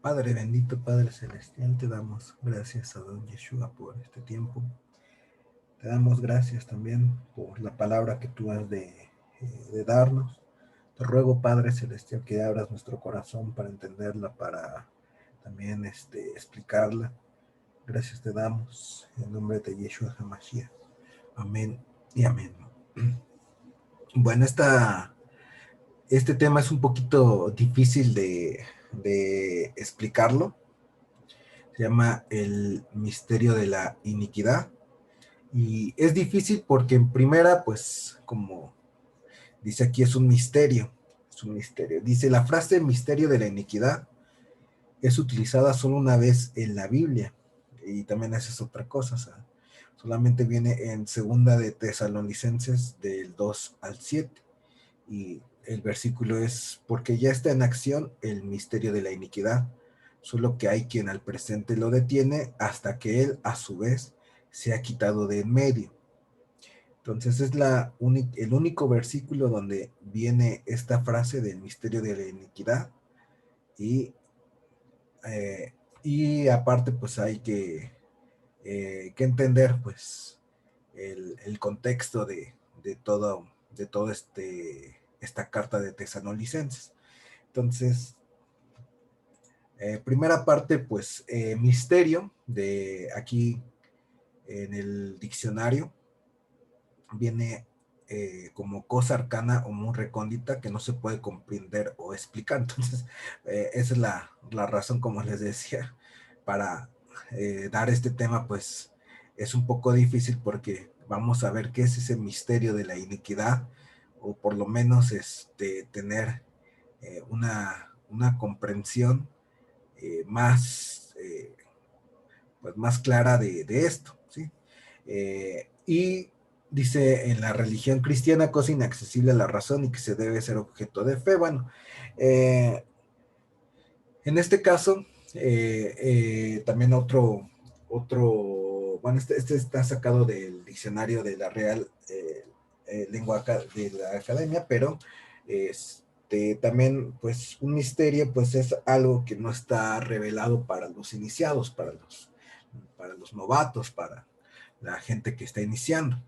Padre bendito, Padre celestial, te damos gracias a Don Yeshua por este tiempo. Te damos gracias también por la palabra que tú has de darnos. Te ruego, Padre celestial, que abras nuestro corazón para entenderla, para también explicarla. Gracias te damos en nombre de Yeshua HaMashiach. Amén y amén. Bueno, este tema es un poquito difícil de explicarlo. Se llama el misterio de la iniquidad. Y es difícil porque en primera, pues, como dice aquí, es un misterio. Es un misterio. Dice, la frase misterio de la iniquidad es utilizada solo una vez en la Biblia. Y también esa es otra cosa. O sea, solamente viene en segunda de Tesalonicenses del 2 al 7. Y el versículo es, porque ya está en acción el misterio de la iniquidad, solo que hay quien al presente lo detiene hasta que él a su vez se ha quitado de en medio. Entonces es el único versículo donde viene esta frase del misterio de la iniquidad y, eh, y aparte pues hay que entender pues el contexto de todo esta carta de Tesalonicenses. Entonces, primera parte, pues, misterio, de aquí en el diccionario, viene como cosa arcana o muy recóndita que no se puede comprender o explicar. Entonces, esa es la razón, como les decía, para dar este tema, pues, es un poco difícil porque vamos a ver qué es ese misterio de la iniquidad, o por lo menos tener una comprensión pues más clara de esto, ¿sí? Y dice, en la religión cristiana, cosa inaccesible a la razón y que se debe ser objeto de fe. Bueno, eh, en este caso, también bueno, este está sacado del diccionario de la Real Lengua de la Academia, pero también, pues, un misterio, pues, es algo que no está revelado para los iniciados, para los novatos, para la gente que está iniciando.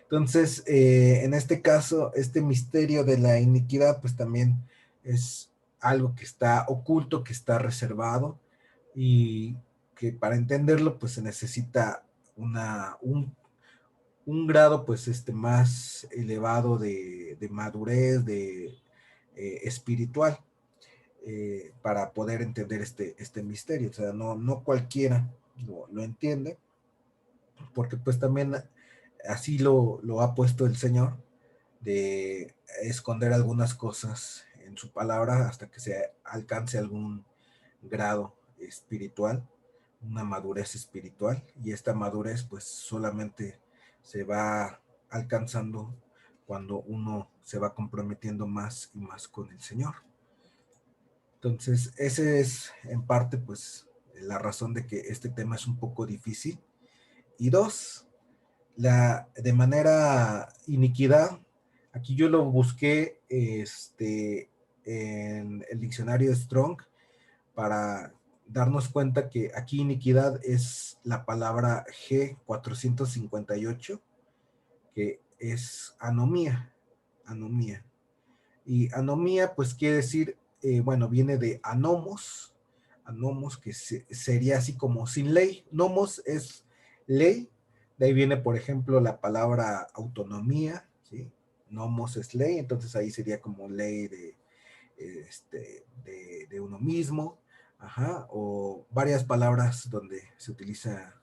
Entonces, en este caso, este misterio de la iniquidad, pues también es algo que está oculto, que está reservado y que para entenderlo, pues se necesita un grado, pues, más elevado de madurez, espiritual, para poder entender este misterio. O sea, no cualquiera lo entiende, porque pues también así lo ha puesto el Señor, de esconder algunas cosas en su palabra hasta que se alcance algún grado espiritual, una madurez espiritual, y esta madurez pues solamente se va alcanzando cuando uno se va comprometiendo más y más con el Señor. Entonces, ese es en parte pues la razón de que este tema es un poco difícil. Y dos, de manera iniquidad, aquí yo lo busqué en el diccionario Strong para darnos cuenta que aquí iniquidad es la palabra G458, que es anomía, anomía. Y anomía, pues quiere decir, bueno, viene de anomos, que sería así como sin ley. Nomos es ley, de ahí viene, por ejemplo, la palabra autonomía, ¿sí? Nomos es ley, entonces ahí sería como ley de uno mismo, ajá, o varias palabras donde se utiliza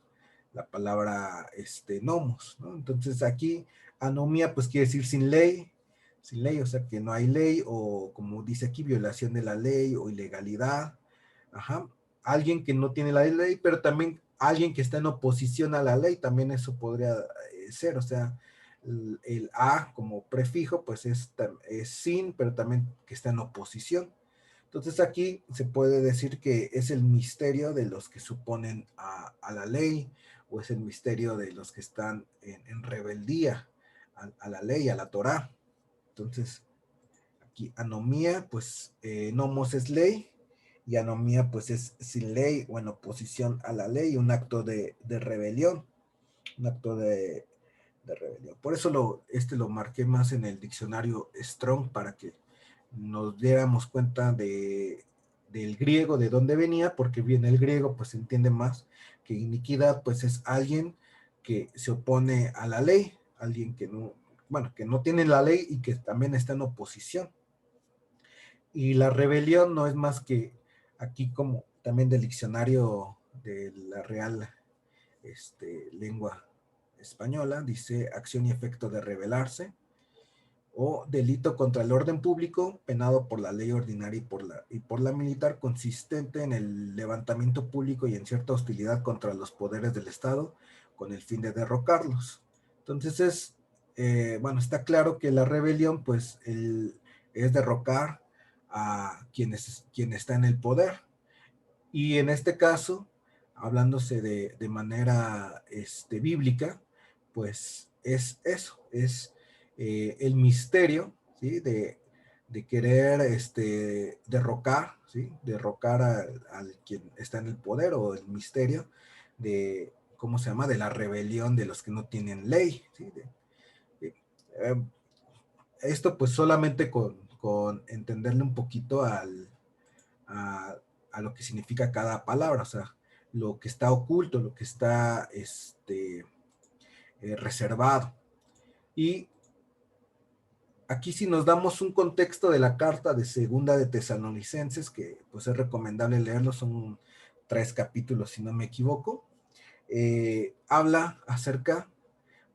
la palabra nomos, ¿no? Entonces aquí anomía pues quiere decir sin ley, o sea que no hay ley, o como dice aquí, violación de la ley o ilegalidad, ajá, alguien que no tiene la ley, pero también alguien que está en oposición a la ley, también eso podría ser, o sea, el a como prefijo pues es sin, pero también que está en oposición. Entonces aquí se puede decir que es el misterio de los que suponen a la ley, o es el misterio de los que están en rebeldía a la ley, a la Torá. Entonces, aquí anomía, pues nomos es ley, y anomía pues es sin ley o en oposición a la ley, un acto de rebelión, un acto de rebelión. Por eso lo marqué más en el diccionario Strong, para que nos diéramos cuenta del griego, de dónde venía, porque bien el griego pues se entiende más que iniquidad pues es alguien que se opone a la ley, alguien que no, bueno, que no tiene la ley y que también está en oposición. Y la rebelión no es más que, aquí como también del diccionario de la Real Lengua Española, dice acción y efecto de rebelarse, o delito contra el orden público, penado por la ley ordinaria y por la militar, consistente en el levantamiento público y en cierta hostilidad contra los poderes del Estado, con el fin de derrocarlos. Entonces bueno, está claro que la rebelión, pues, es derrocar a quien está en el poder. Y en este caso, hablándose de manera bíblica, pues es eso, es el misterio, ¿sí? De querer derrocar, ¿sí? Derrocar al quien está en el poder, o el misterio de, ¿cómo se llama? De la rebelión de los que no tienen ley, ¿sí? De, eh, esto pues solamente con entenderle un poquito a, a lo que significa cada palabra, o sea, lo que está oculto, lo que está reservado. Y aquí, si nos damos un contexto de la carta de Segunda de Tesalonicenses, que pues es recomendable leerlo, son 3 capítulos si no me equivoco, habla acerca,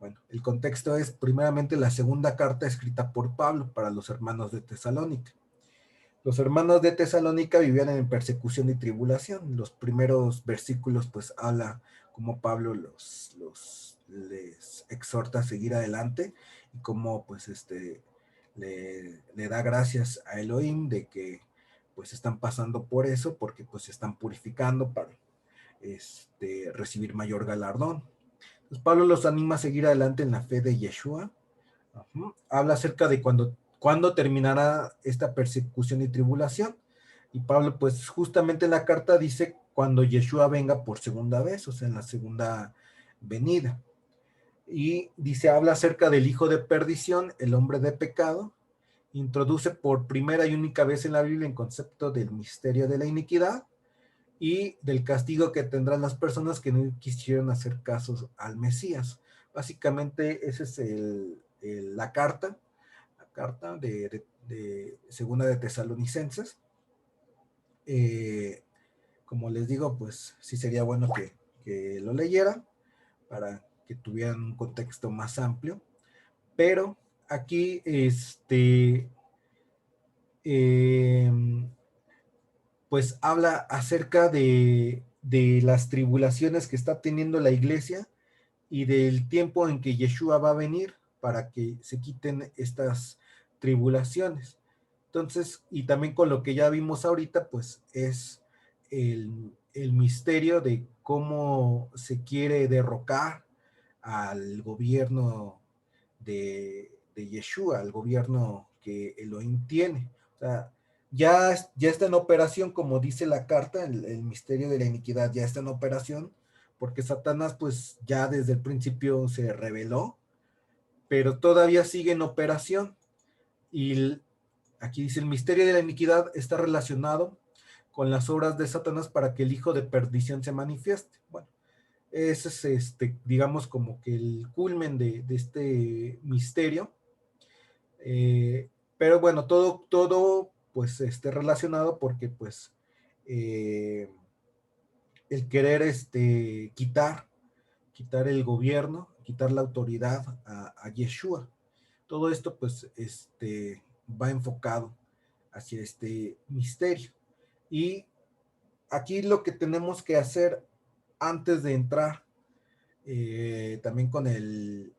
bueno, el contexto es primeramente la segunda carta escrita por Pablo para los hermanos de Tesalónica. Los hermanos de Tesalónica vivían en persecución y tribulación. Los primeros versículos pues habla cómo Pablo les exhorta a seguir adelante, y cómo pues le da gracias a Elohim de que pues están pasando por eso, porque pues se están purificando para recibir mayor galardón. Entonces Pablo los anima a seguir adelante en la fe de Yeshua. Habla acerca de cuándo terminará esta persecución y tribulación. Y Pablo, pues justamente en la carta dice cuando Yeshua venga por segunda vez, o sea, en la segunda venida. Y dice, habla acerca del hijo de perdición, el hombre de pecado. Introduce por primera y única vez en la Biblia el concepto del misterio de la iniquidad y del castigo que tendrán las personas que no quisieron hacer caso al Mesías. Básicamente esa es la carta de Segunda de Tesalonicenses. Como les digo, pues sí sería bueno que lo leyeran para que tuvieran un contexto más amplio. Pero aquí, pues habla acerca de las tribulaciones que está teniendo la iglesia y del tiempo en que Yeshua va a venir para que se quiten estas tribulaciones. Entonces, y también con lo que ya vimos ahorita, pues es el misterio de cómo se quiere derrocar al gobierno de Yeshua, al gobierno que Elohim tiene. O sea, ya está en operación, como dice la carta, el misterio de la iniquidad ya está en operación, porque Satanás pues ya desde el principio se rebeló, pero todavía sigue en operación. Y aquí dice, el misterio de la iniquidad está relacionado con las obras de Satanás para que el hijo de perdición se manifieste. Bueno, ese es, digamos, como que el culmen de este misterio. Pero bueno, todo pues relacionado porque pues eh, el querer quitar el gobierno, quitar la autoridad a Yeshua. Todo esto pues va enfocado hacia este misterio. Y aquí lo que tenemos que hacer antes de entrar también con el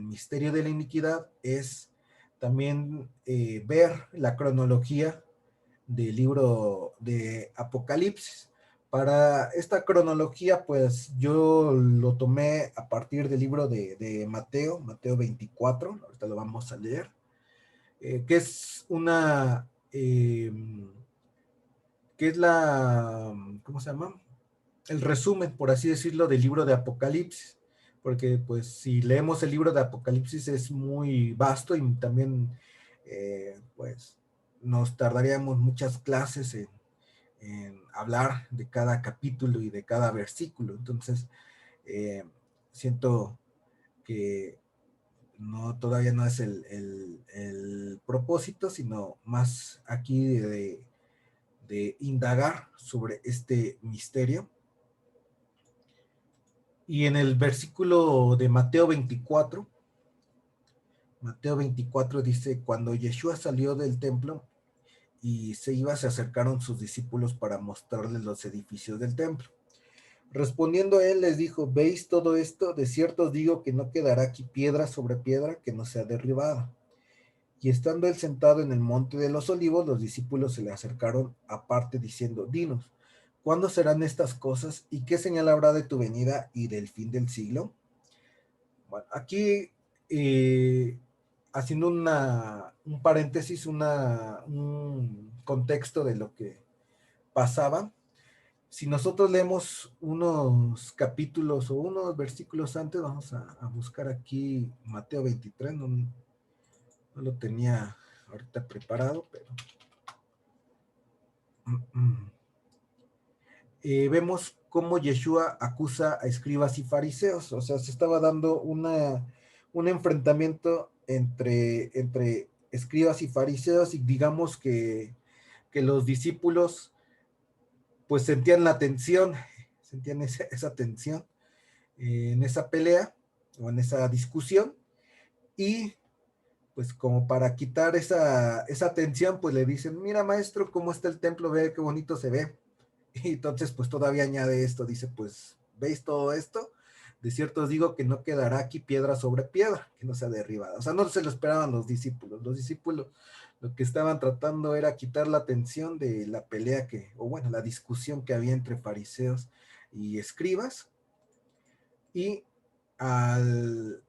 misterio de la iniquidad es también ver la cronología del libro de Apocalipsis. Para esta cronología, pues yo lo tomé a partir del libro de Mateo 24, ahorita lo vamos a leer, que es que es la, ¿cómo se llama? El resumen, por así decirlo, del libro de Apocalipsis, porque pues si leemos el libro de Apocalipsis es muy vasto y también pues nos tardaríamos muchas clases en hablar de cada capítulo y de cada versículo. Entonces, siento que no, todavía no es el propósito, sino más aquí de indagar sobre este misterio. Y en el versículo de Mateo 24 dice, cuando Yeshua salió del templo y se iba, se acercaron sus discípulos para mostrarles los edificios del templo. Respondiendo él les dijo, ¿veis todo esto? De cierto os digo que no quedará aquí piedra sobre piedra que no sea derribada. Y estando él sentado en el monte de los olivos, los discípulos se le acercaron aparte diciendo, dinos, ¿cuándo serán estas cosas? ¿Y qué señal habrá de tu venida y del fin del siglo? Bueno, aquí haciendo un paréntesis, un contexto de lo que pasaba. Si nosotros leemos unos capítulos o unos versículos antes, vamos a buscar aquí Mateo 23, no lo tenía ahorita preparado, pero vemos cómo Yeshua acusa a escribas y fariseos, o sea, se estaba dando un enfrentamiento entre escribas y fariseos y digamos que los discípulos pues sentían la tensión, sentían esa tensión en esa pelea o en esa discusión y pues como para quitar esa tensión, pues le dicen, mira maestro, cómo está el templo, ve qué bonito se ve. Y entonces pues todavía añade esto, dice, pues, ¿veis todo esto? De cierto os digo que no quedará aquí piedra sobre piedra, que no sea derribada. O sea, no se lo esperaban los discípulos. Los discípulos lo que estaban tratando era quitar la tensión de la pelea o bueno, la discusión que había entre fariseos y escribas. Y al,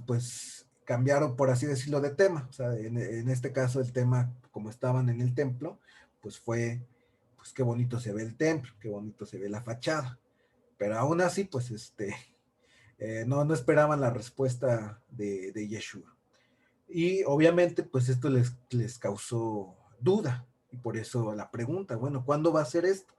pues cambiaron, por así decirlo, de tema. O sea, en este caso el tema, como estaban en el templo, pues fue, pues qué bonito se ve el templo, qué bonito se ve la fachada. Pero aún así, pues no esperaban la respuesta de Yeshua. Y obviamente, pues esto les causó duda. Y por eso la pregunta, bueno, ¿cuándo va a ser esto?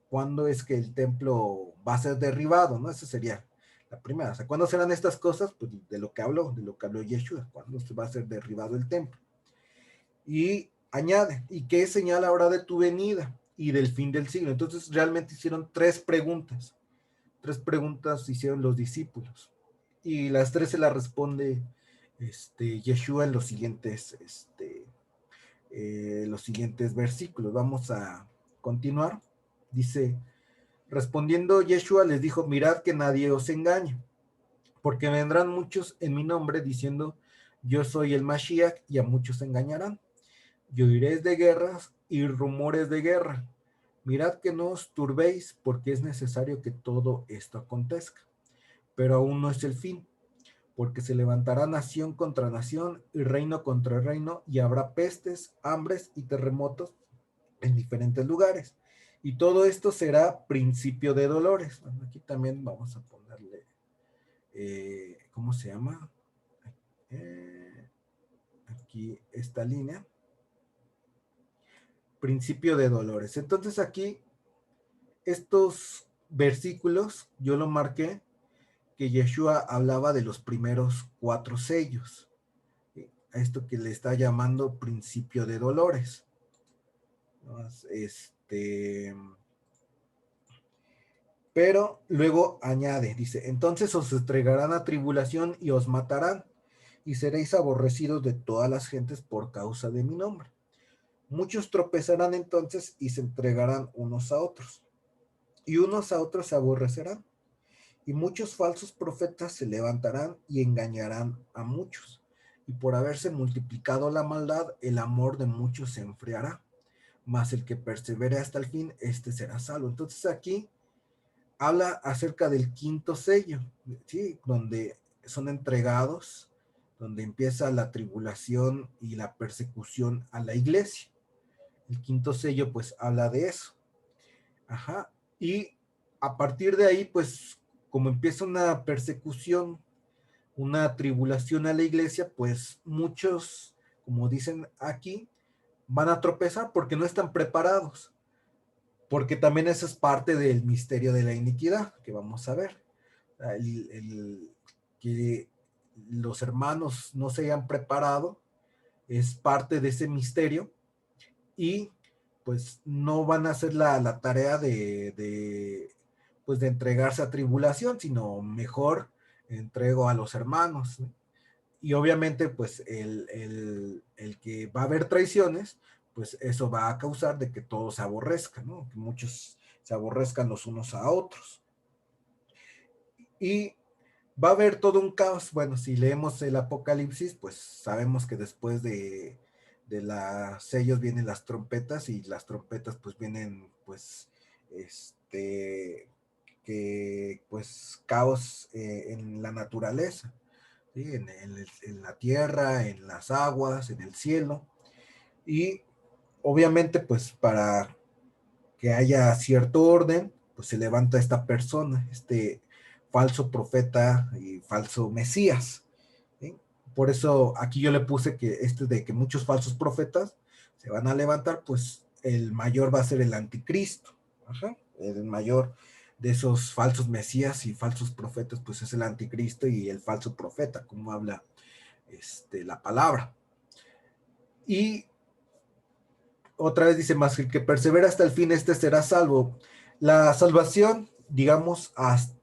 ¿Cuándo es que el templo va a ser derribado? ¿No? Esa sería la primera. O sea, ¿cuándo serán estas cosas? Pues de lo que habló Yeshua, ¿cuándo se va a ser derribado el templo? Y añade, ¿y qué señal habrá de tu venida y del fin del siglo? Entonces realmente hicieron tres preguntas hicieron los discípulos. Y las tres se las responde Yeshua en los siguientes versículos. Vamos a continuar. Dice, respondiendo Yeshua les dijo, mirad que nadie os engañe, porque vendrán muchos en mi nombre diciendo, yo soy el Mashiach, y a muchos engañarán. Y oiréis de guerras y rumores de guerra. Mirad que no os turbéis, porque es necesario que todo esto acontezca. Pero aún no es el fin, porque se levantará nación contra nación y reino contra reino, y habrá pestes, hambres y terremotos en diferentes lugares. Y todo esto será principio de dolores. Bueno, aquí también vamos a ponerle, ¿cómo se llama? Aquí esta línea. Principio de dolores. Entonces aquí, estos versículos, yo lo marqué, que Yeshua hablaba de los primeros 4 sellos. A esto que le está llamando principio de dolores. Pero luego añade, dice, entonces os entregarán a tribulación y os matarán, y seréis aborrecidos de todas las gentes por causa de mi nombre. Muchos tropezarán entonces y se entregarán unos a otros, y unos a otros se aborrecerán, y muchos falsos profetas se levantarán y engañarán a muchos, y por haberse multiplicado la maldad, el amor de muchos se enfriará, mas el que persevere hasta el fin, este será salvo. Entonces aquí habla acerca del quinto sello, ¿sí? Donde son entregados, donde empieza la tribulación y la persecución a la iglesia. El quinto sello pues habla de eso. Ajá. Y a partir de ahí pues como empieza una persecución, una tribulación a la iglesia, pues muchos, como dicen aquí, van a tropezar porque no están preparados. Porque también eso es parte del misterio de la iniquidad que vamos a ver. Que los hermanos no se hayan preparado es parte de ese misterio y pues no van a hacer la tarea pues de entregarse a tribulación, sino mejor entrego a los hermanos, ¿no? Y obviamente pues el que va a haber traiciones, pues eso va a causar de que todos se aborrezcan, ¿no? Que muchos se aborrezcan los unos a otros. Y va a haber todo un caos. Bueno, si leemos el Apocalipsis, pues sabemos que después de los sellos vienen las trompetas y las trompetas pues vienen pues que pues caos en la naturaleza, ¿sí? En la tierra, en las aguas, en el cielo. Y obviamente pues para que haya cierto orden, pues se levanta esta persona, este falso profeta y falso Mesías, ¿sí? Por eso aquí yo le puse que de que muchos falsos profetas se van a levantar, pues el mayor va a ser el anticristo. Ajá. El mayor de esos falsos Mesías y falsos profetas, pues es el anticristo y el falso profeta, como habla la palabra. Y otra vez dice, más el que persevera hasta el fin, este será salvo. La salvación, digamos, hasta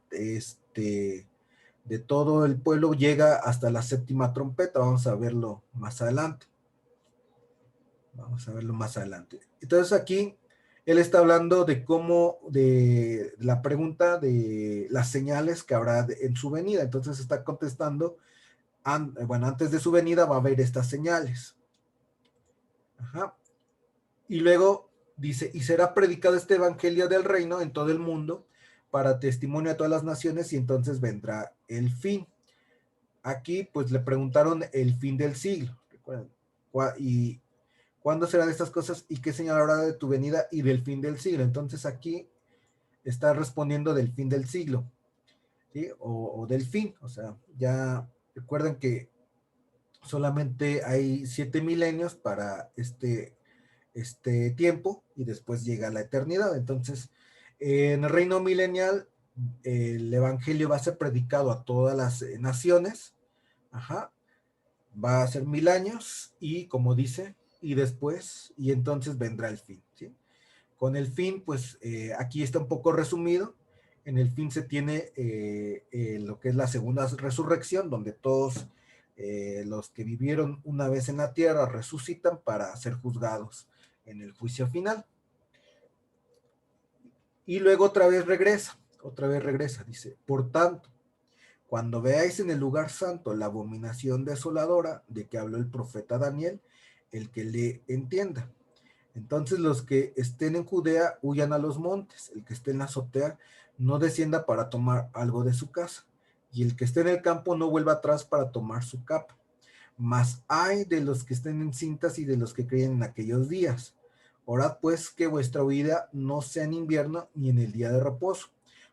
de todo el pueblo llega hasta la séptima trompeta. Vamos a verlo más adelante. Vamos a verlo más adelante. Entonces aquí él está hablando de cómo, de la pregunta de las señales que habrá en su venida. Entonces está contestando, bueno, antes de su venida va a haber estas señales. Ajá. Y luego dice, y será predicado este evangelio del reino en todo el mundo para testimonio a todas las naciones y entonces vendrá el fin. Aquí pues le preguntaron el fin del siglo. ¿Recuerdan? Y cuándo serán estas cosas y qué señal habrá de tu venida y del fin del siglo. Entonces aquí está respondiendo del fin del siglo, ¿sí? O del fin. O sea, ya recuerden que solamente hay 7 milenios para este tiempo y después llega la eternidad. Entonces, en el reino milenial, el evangelio va a ser predicado a todas las naciones. Ajá. Va a ser 1000 años y como dice, y después, y entonces vendrá el fin, ¿sí? Con el fin, pues aquí está un poco resumido. En el fin se tiene lo que es la segunda resurrección, donde todos los que vivieron una vez en la tierra resucitan para ser juzgados en el juicio final. Y luego otra vez regresa, dice, por tanto, cuando veáis en el lugar santo la abominación desoladora de que habló el profeta Daniel, el que le entienda. Entonces los que estén en Judea huyan a los montes, el que esté en la azotea no descienda para tomar algo de su casa, y el que esté en el campo no vuelva atrás para tomar su capa. Mas hay de los que estén en cintas y de los que creen en aquellos días. Orad pues que vuestra huida no sea en invierno ni en el día de reposo,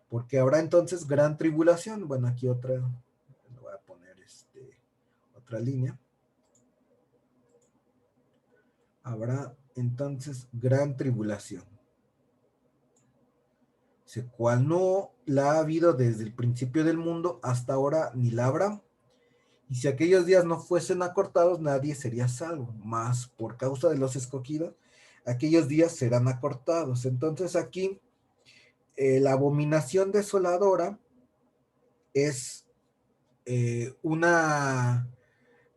porque habrá entonces gran tribulación. Bueno, aquí otra, le voy a poner otra línea. Habrá entonces gran tribulación, cual no la ha habido desde el principio del mundo hasta ahora ni la habrá. Y si aquellos días no fuesen acortados, nadie sería salvo, mas por causa de los escogidos, aquellos días serán acortados. Entonces aquí la abominación desoladora es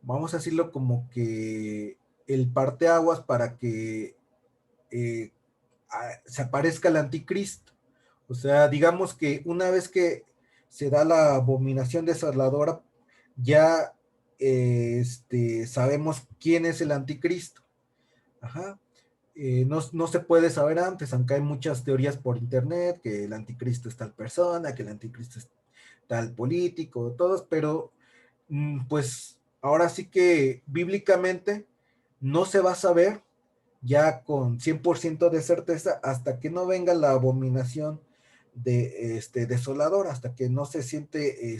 vamos a decirlo como que el parteaguas para que eh, se aparezca el anticristo. O sea, digamos que una vez que se da la abominación desoladora, ya sabemos quién es el anticristo. Ajá. No se puede saber antes, aunque hay muchas teorías por internet, que el anticristo es tal persona, que el anticristo es tal político, todos, pero pues ahora sí que bíblicamente no se va a saber ya con 100% de certeza, hasta que no venga la abominación desolador, hasta que no se siente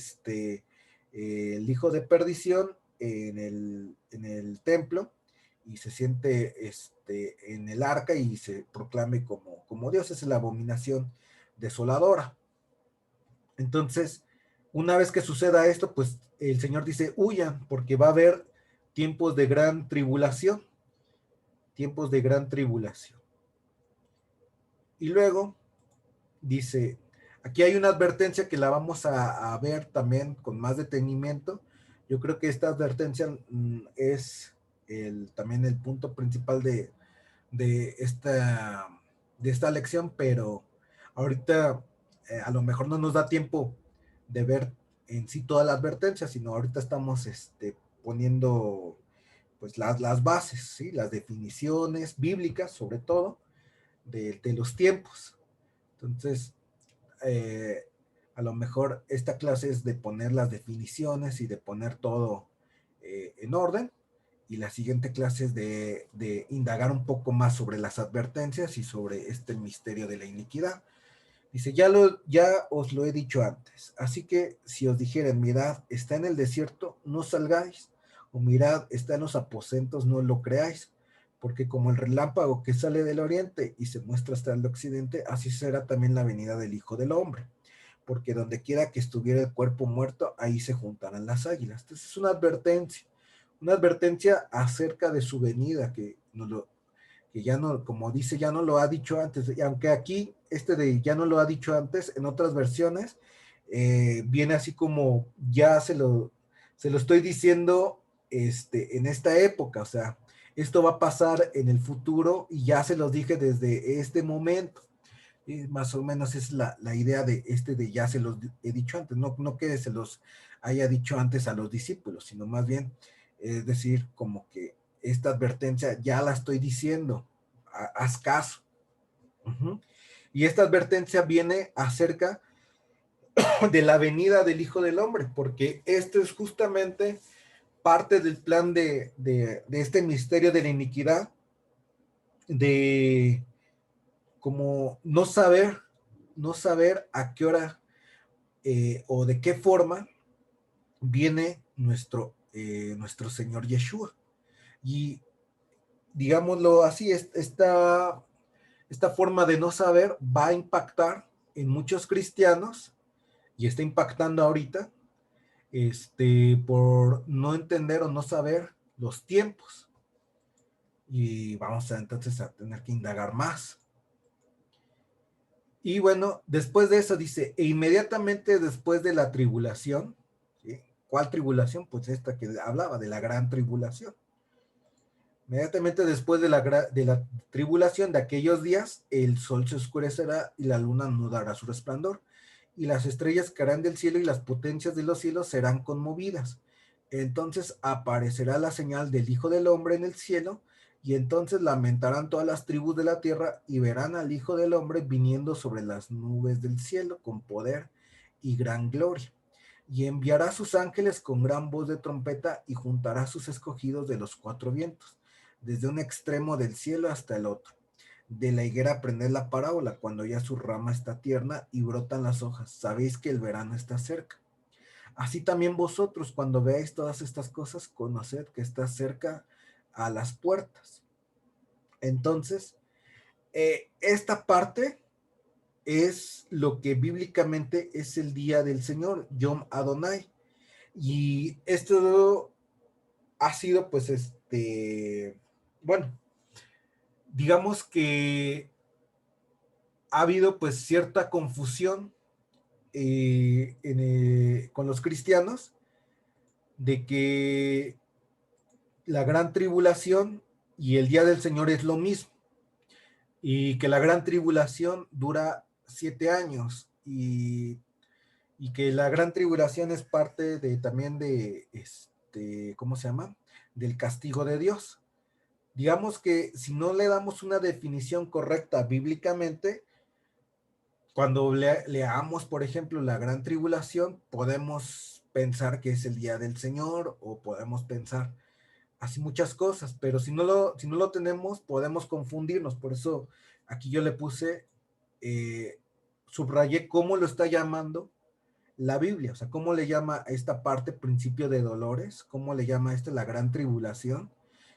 el hijo de perdición en el templo, y se siente en el arca y se proclame como Dios. Esa es la abominación desoladora. Entonces, una vez que suceda esto, pues el Señor dice, huyan, porque va a haber tiempos de gran tribulación, tiempos de gran tribulación. Y luego dice, aquí hay una advertencia que la vamos a ver también con más detenimiento. Yo creo que esta advertencia es también el punto principal de esta, de esta lección, pero ahorita a lo mejor no nos da tiempo de ver en sí toda la advertencia, sino ahorita estamos poniendo pues las bases, ¿sí? Las definiciones bíblicas, sobre todo, de los tiempos. Entonces, eh, a lo mejor esta clase es de poner las definiciones y de poner todo en orden, y la siguiente clase es de indagar un poco más sobre las advertencias y sobre este misterio de la iniquidad. Dice, ya os lo he dicho antes, así que si os dijeren, mirad, está en el desierto, no salgáis, o mirad, está en los aposentos, no lo creáis, porque como el relámpago que sale del oriente y se muestra hasta el occidente, así será también la venida del Hijo del Hombre, porque donde quiera que estuviera el cuerpo muerto, ahí se juntarán las águilas. Entonces es una advertencia acerca de su venida, que ya no, como dice, ya no lo ha dicho antes, y aunque aquí de ya no lo ha dicho antes, en otras versiones, viene así como ya se lo estoy diciendo en esta época, o sea, esto va a pasar en el futuro y ya se los dije desde este momento. Y más o menos es la idea de ya se los he dicho antes, no que se los haya dicho antes a los discípulos, sino más bien, es decir, como que esta advertencia ya la estoy diciendo, haz caso. Uh-huh. Y esta advertencia viene acerca de la venida del Hijo del Hombre, porque esto es justamente parte del plan de este misterio de la iniquidad, de como no saber a qué hora o de qué forma viene nuestro Señor Yeshua. Y digámoslo así, esta forma de no saber va a impactar en muchos cristianos, y está impactando ahorita, por no entender o no saber los tiempos. Y vamos entonces a tener que indagar más. Y bueno, después de eso dice, e inmediatamente después de la tribulación, ¿sí? ¿Cuál tribulación? Pues esta que hablaba, de la gran tribulación. Inmediatamente después de la tribulación de aquellos días, el sol se oscurecerá y la luna no dará su resplandor, y las estrellas caerán del cielo y las potencias de los cielos serán conmovidas. Entonces aparecerá la señal del Hijo del Hombre en el cielo, y entonces lamentarán todas las tribus de la tierra y verán al Hijo del Hombre viniendo sobre las nubes del cielo con poder y gran gloria. Y enviará a sus ángeles con gran voz de trompeta y juntará a sus escogidos de los cuatro vientos, desde un extremo del cielo hasta el otro. De la higuera aprended la parábola, cuando ya su rama está tierna y brotan las hojas, sabéis que el verano está cerca. Así también vosotros, cuando veáis todas estas cosas, conoced que está cerca a las puertas. Entonces, esta parte es lo que bíblicamente es el día del Señor, Yom Adonai. Y esto ha sido, pues, bueno, digamos que ha habido, pues, cierta confusión con los cristianos, de que la gran tribulación y el día del Señor es lo mismo, y que la gran tribulación dura 7 años, y que la gran tribulación es parte también ¿cómo se llama? Del castigo de Dios. Digamos que si no le damos una definición correcta bíblicamente, cuando leamos, por ejemplo, la gran tribulación, podemos pensar que es el día del Señor, o podemos pensar así muchas cosas, pero si no lo tenemos, podemos confundirnos. Por eso aquí yo le puse, subrayé cómo lo está llamando la Biblia, o sea, cómo le llama a esta parte principio de dolores, cómo le llama a esta la gran tribulación,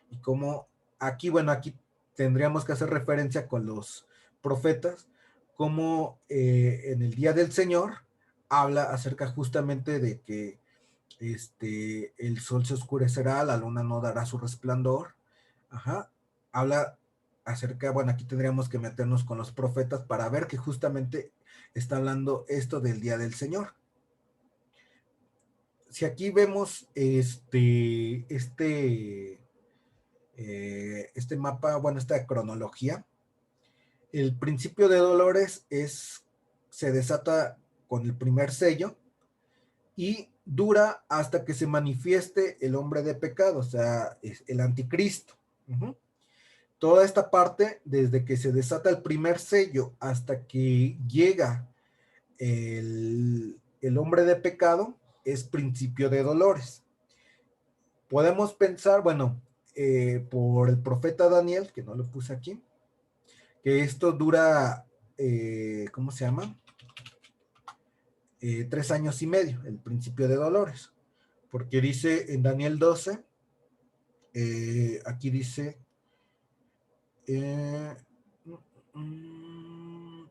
y cómo aquí, bueno, aquí tendríamos que hacer referencia con los profetas, cómo en el día del Señor habla acerca justamente de que el sol se oscurecerá, la luna no dará su resplandor. Ajá. Habla acerca, bueno, aquí tendríamos que meternos con los profetas para ver que justamente está hablando esto del día del Señor. Si aquí vemos este mapa, bueno, esta cronología, el principio de dolores se desata con el primer sello y dura hasta que se manifieste el hombre de pecado, o sea, es el anticristo. Uh-huh. Toda esta parte, desde que se desata el primer sello hasta que llega el hombre de pecado, es principio de dolores. Podemos pensar, bueno, por el profeta Daniel, que no lo puse aquí, que esto dura, ¿cómo se llama? 3 años y medio, el principio de dolores, porque dice en Daniel 12, aquí dice, eh, mm,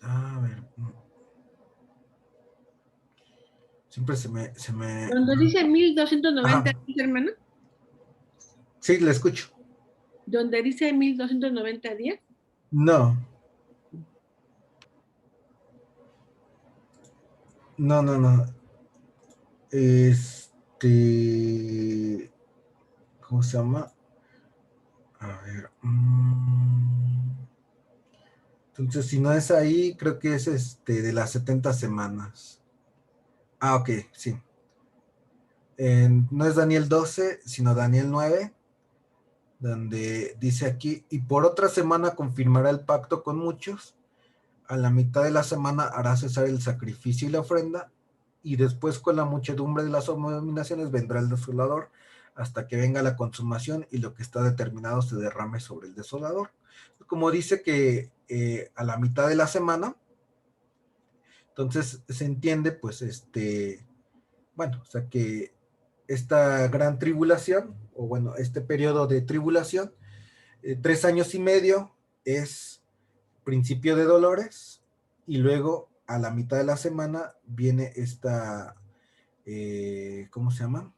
a ver, siempre se me... Cuando dice 1290, Ajá, hermano, sí, le escucho. donde dice 1290 días. No, no, no, no. ¿Cómo se llama? A ver. Entonces, si no es ahí, creo que es de las 70 semanas. Ah, ok, sí. No es Daniel 12, sino Daniel 9, donde dice aquí, y por otra semana confirmará el pacto con muchos, a la mitad de la semana hará cesar el sacrificio y la ofrenda, y después con la muchedumbre de las abominaciones vendrá el desolador, hasta que venga la consumación y lo que está determinado se derrame sobre el desolador. Como dice que a la mitad de la semana, entonces se entiende, pues, bueno, o sea que esta gran tribulación, o bueno, este periodo de tribulación, 3 años y medio es principio de dolores, y luego a la mitad de la semana viene esta, ¿cómo se llama?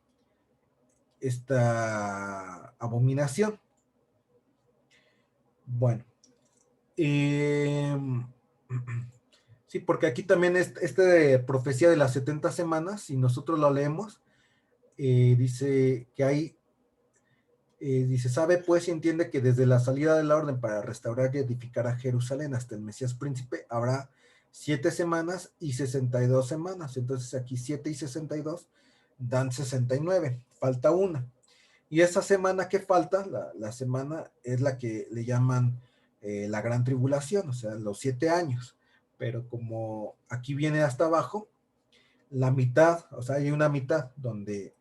Esta abominación. Bueno, eh, sí, porque aquí también de profecía de las 70 semanas, si nosotros lo leemos, dice que hay, dice, sabe pues y entiende que desde la salida de la orden para restaurar y edificar a Jerusalén hasta el Mesías príncipe habrá 7 semanas y 62 semanas. Entonces aquí 7 y 62 dan 69. Falta una. Y esa semana que falta, la semana es la que le llaman la gran tribulación, o sea, los 7 años. Pero como aquí viene hasta abajo, la mitad, o sea, hay una mitad donde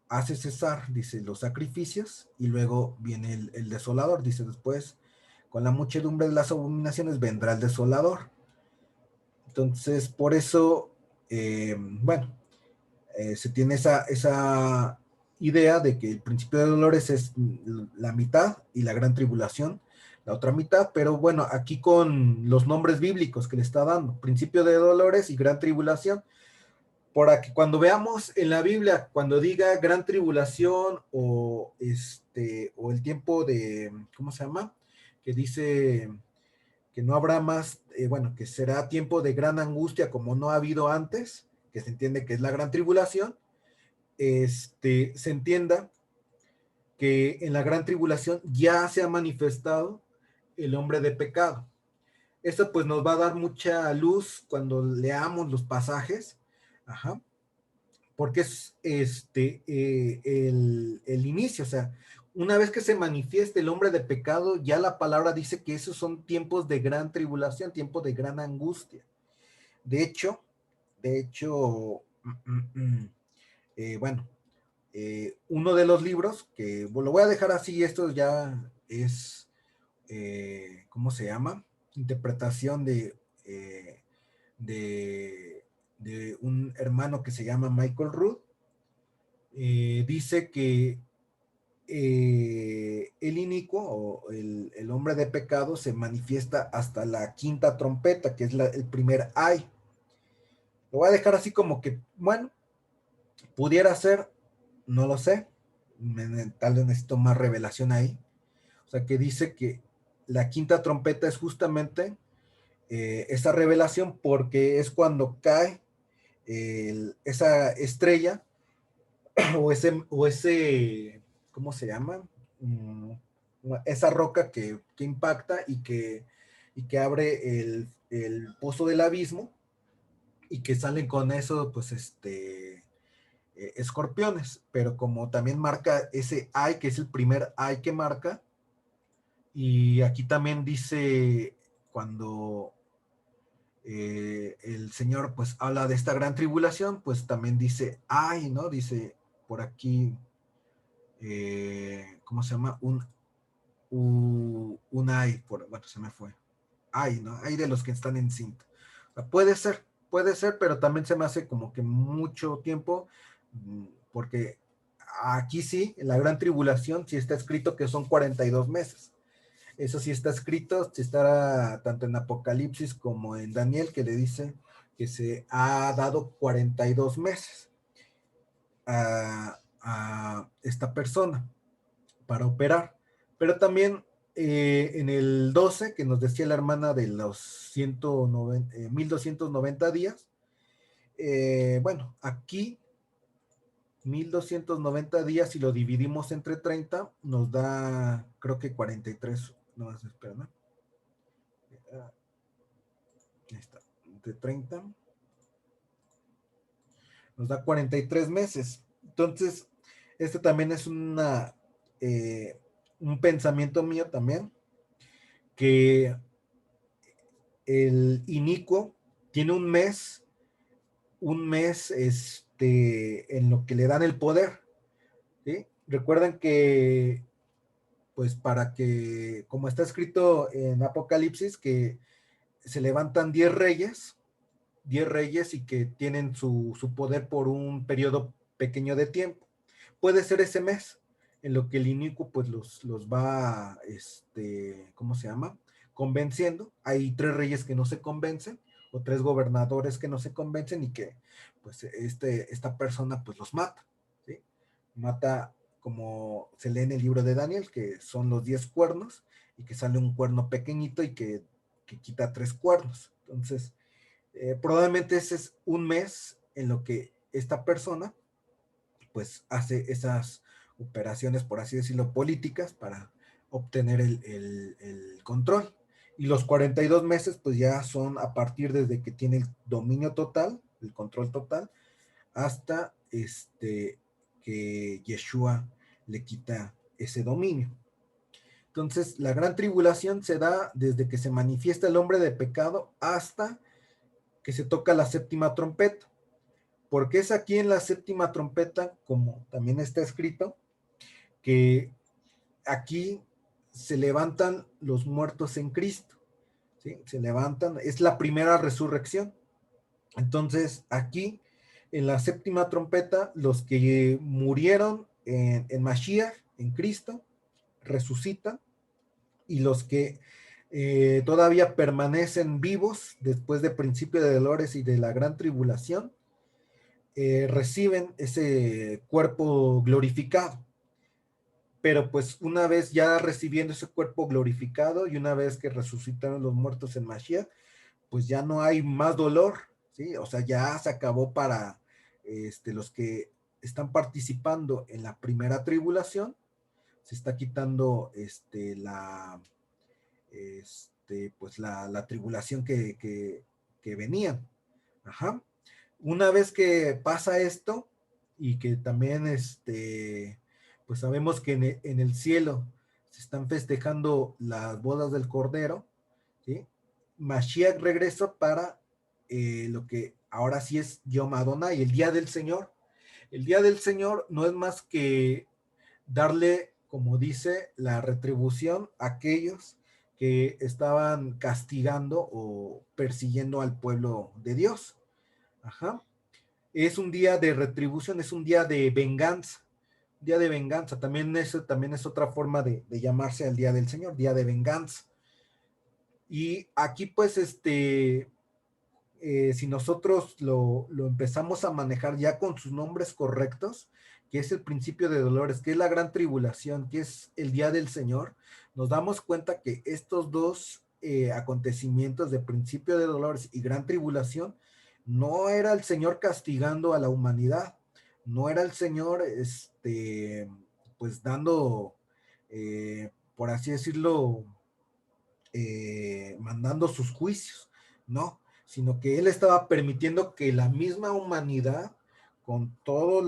hace cesar, dice, los sacrificios, y luego viene el desolador, dice después, con la muchedumbre de las abominaciones vendrá el desolador. Entonces, por eso, bueno, se tiene esa idea de que el principio de dolores es la mitad y la gran tribulación la otra mitad, pero bueno, aquí con los nombres bíblicos que le está dando, principio de dolores y gran tribulación, para que cuando veamos en la Biblia, cuando diga gran tribulación o el tiempo de, ¿cómo se llama? Que dice que no habrá más, bueno, que será tiempo de gran angustia como no ha habido antes, que se entiende que es la gran tribulación, se entienda que en la gran tribulación ya se ha manifestado el hombre de pecado. Esto pues nos va a dar mucha luz cuando leamos los pasajes, ajá, porque es el inicio, o sea, una vez que se manifieste el hombre de pecado, ya la palabra dice que esos son tiempos de gran tribulación, tiempos de gran angustia. De hecho, de hecho, bueno, uno de los libros, que lo voy a dejar así, esto ya es, ¿cómo se llama? Interpretación de, de un hermano que se llama Michael Rood. Dice que el inicuo o el hombre de pecado se manifiesta hasta la quinta trompeta, que es el primer ay. Lo voy a dejar así como que, bueno, pudiera ser, no lo sé, tal vez necesito más revelación ahí. O sea, que dice que la quinta trompeta es justamente esa revelación porque es cuando cae esa estrella o ese, ¿cómo se llama? Mm, esa roca que impacta y que abre el pozo del abismo y que salen con eso, pues, escorpiones, pero como también marca ese ay, que es el primer ay que marca, y aquí también dice cuando el Señor pues habla de esta gran tribulación, pues también dice ay, ¿no? Dice por aquí, ¿cómo se llama? Un ay, bueno, se me fue. Ay, ¿no? Ay de los que están en cinta. O sea, puede ser, pero también se me hace como que mucho tiempo, porque aquí sí, en la gran tribulación, sí está escrito que son 42 meses. Eso sí está escrito, sí está tanto en Apocalipsis como en Daniel, que le dice que se ha dado 42 meses a esta persona para operar. Pero también en el 12, que nos decía la hermana de los 1290 días, bueno, aquí 1290 días, si lo dividimos entre 30, nos da, creo que 43, no, espera, ¿no? Ahí está, entre 30, nos da 43 meses. Entonces, este también es un pensamiento mío también, que el inicuo tiene un mes en lo que le dan el poder, ¿sí? Recuerden que, pues para que, como está escrito en Apocalipsis, que se levantan 10 reyes y que tienen su poder por un periodo pequeño de tiempo. Puede ser ese mes en lo que el inicuo pues los va, ¿cómo se llama? Convenciendo. Hay 3 reyes que no se convencen o 3 gobernadores que no se convencen y que pues esta persona pues los mata, ¿sí? Mata, como se lee en el libro de Daniel, que son los 10 cuernos y que sale un cuerno pequeñito y que quita 3 cuernos. Entonces, probablemente ese es un mes en lo que esta persona pues hace esas operaciones, por así decirlo, políticas para obtener el control. Y los 42 meses pues ya son a partir desde que tiene el dominio total, el control total, hasta que Yeshua le quita ese dominio. Entonces, la gran tribulación se da desde que se manifiesta el hombre de pecado hasta que se toca la séptima trompeta, porque es aquí en la séptima trompeta, como también está escrito, que aquí se levantan los muertos en Cristo, ¿sí? Se levantan, es la primera resurrección. Entonces, aquí en la séptima trompeta, los que murieron en Mashiach, en Cristo, resucitan, y los que todavía permanecen vivos después del principio de dolores y de la gran tribulación, reciben ese cuerpo glorificado. Pero pues una vez ya recibiendo ese cuerpo glorificado y una vez que resucitaron los muertos en Mashiach, pues ya no hay más dolor, ¿sí? O sea, ya se acabó para los que están participando en la primera tribulación, se está quitando pues la tribulación que venían. Ajá. Una vez que pasa esto y que también pues sabemos que en el cielo se están festejando las bodas del Cordero, ¿sí? Mashiach regresa para lo que ahora sí es Yom Adonai, el día del Señor. El día del Señor no es más que darle, como dice, la retribución a aquellos que estaban castigando o persiguiendo al pueblo de Dios. Ajá. Es un día de retribución, es un día de venganza. Día de venganza, también es otra forma de llamarse al día del Señor, día de venganza. Y aquí pues si nosotros lo empezamos a manejar ya con sus nombres correctos, que es el principio de dolores, que es la gran tribulación, que es el día del Señor, nos damos cuenta que estos dos acontecimientos de principio de dolores y gran tribulación no era el Señor castigando a la humanidad, no era el Señor pues dando, por así decirlo, mandando sus juicios, no, sino que él estaba permitiendo que la misma humanidad, con todo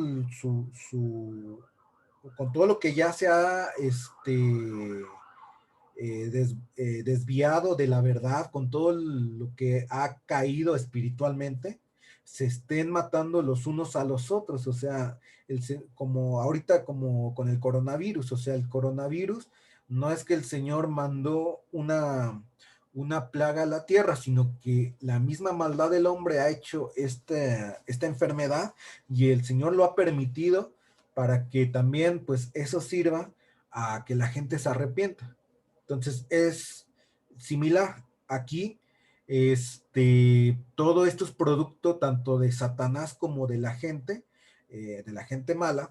con todo lo que ya se ha desviado de la verdad, con todo lo que ha caído espiritualmente, se estén matando los unos a los otros, o sea, como ahorita como con el coronavirus, o sea, el coronavirus no es que el Señor mandó una plaga a la tierra, sino que la misma maldad del hombre ha hecho esta enfermedad y el Señor lo ha permitido para que también pues eso sirva a que la gente se arrepienta. Entonces es similar aquí. Todo esto es producto tanto de Satanás como de la gente mala,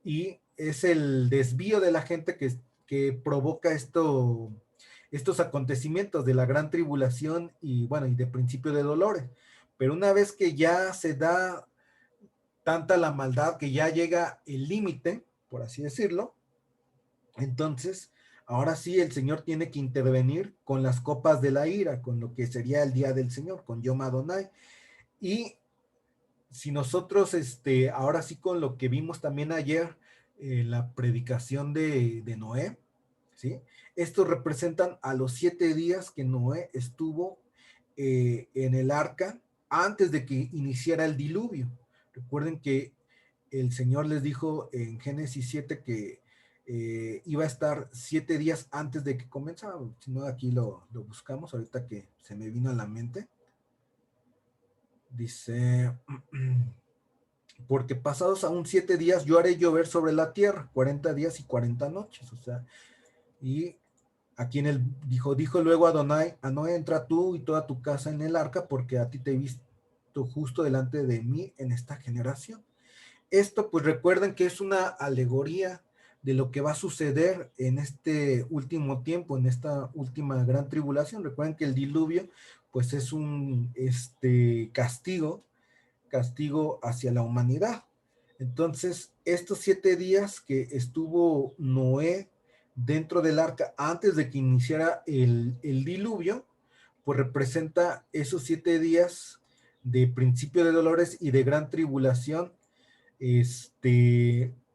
y es el desvío de la gente que provoca estos acontecimientos de la gran tribulación y bueno, y de principio de dolores. Pero una vez que ya se da tanta la maldad que ya llega el límite, por así decirlo, entonces, ahora sí el Señor tiene que intervenir con las copas de la ira, con lo que sería el día del Señor, con Yom Adonai. Y si nosotros, ahora sí con lo que vimos también ayer, la predicación de Noé, ¿sí? Estos representan a los 7 días que Noé estuvo en el arca antes de que iniciara el diluvio. Recuerden que el Señor les dijo en Génesis 7 que iba a estar 7 días antes de que comenzara. Si no, aquí lo buscamos, ahorita que se me vino a la mente. Dice, porque pasados aún 7 días yo haré llover sobre la tierra, 40 días y 40 noches. O sea, y aquí en el dijo luego Adonai, a Noé, entra tú y toda tu casa en el arca, porque a ti te he visto justo delante de mí en esta generación. Esto, pues recuerden que es una alegoría de lo que va a suceder en este último tiempo, en esta última gran tribulación. Recuerden que el diluvio, pues es un castigo hacia la humanidad. Entonces, estos 7 días que estuvo Noé dentro del arca antes de que iniciara el diluvio, pues representa esos 7 días de principio de dolores y de gran tribulación.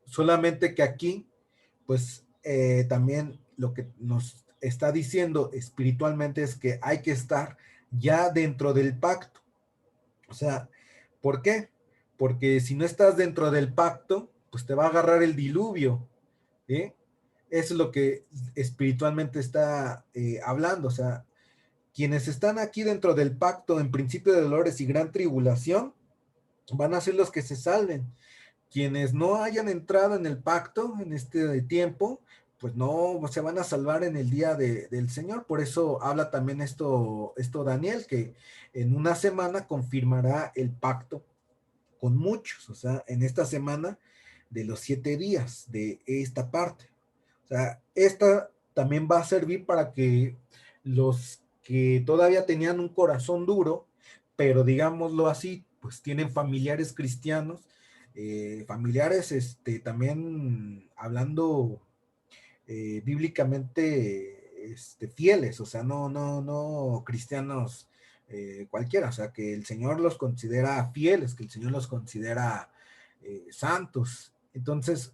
Solamente que aquí, pues también lo que nos está diciendo espiritualmente es que hay que estar ya dentro del pacto. O sea, ¿por qué? Porque si no estás dentro del pacto, pues te va a agarrar el diluvio, ¿sí? Eso es lo que espiritualmente está hablando. O sea, quienes están aquí dentro del pacto en principio de dolores y gran tribulación, van a ser los que se salven. Quienes no hayan entrado en el pacto en este tiempo, pues no se van a salvar en el día del Señor. Por eso habla también esto Daniel, que en una semana confirmará el pacto con muchos, o sea, en esta semana de los 7 días de esta parte. O sea, esta también va a servir para que los que todavía tenían un corazón duro, pero digámoslo así, pues tienen familiares cristianos, familiares también hablando bíblicamente fieles, o sea, no cristianos cualquiera, o sea, que el Señor los considera fieles, que el Señor los considera santos. Entonces,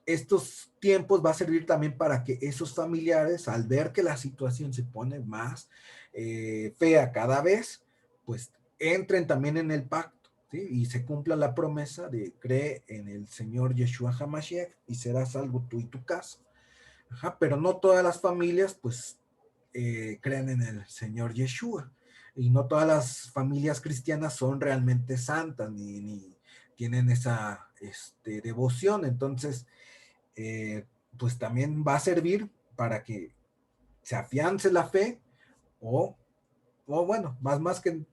estos tiempos va a servir también para que esos familiares, al ver que la situación se pone más fea cada vez, pues entren también en el pacto, ¿sí? Y se cumpla la promesa de cree en el Señor Yeshua HaMashiach y serás salvo tú y tu casa. Ajá, pero no todas las familias, pues, creen en el Señor Yeshua. Y no todas las familias cristianas son realmente santas, ni tienen esa devoción. Entonces, eh, pues también va a servir para que se afiance la fe o, o bueno, más que,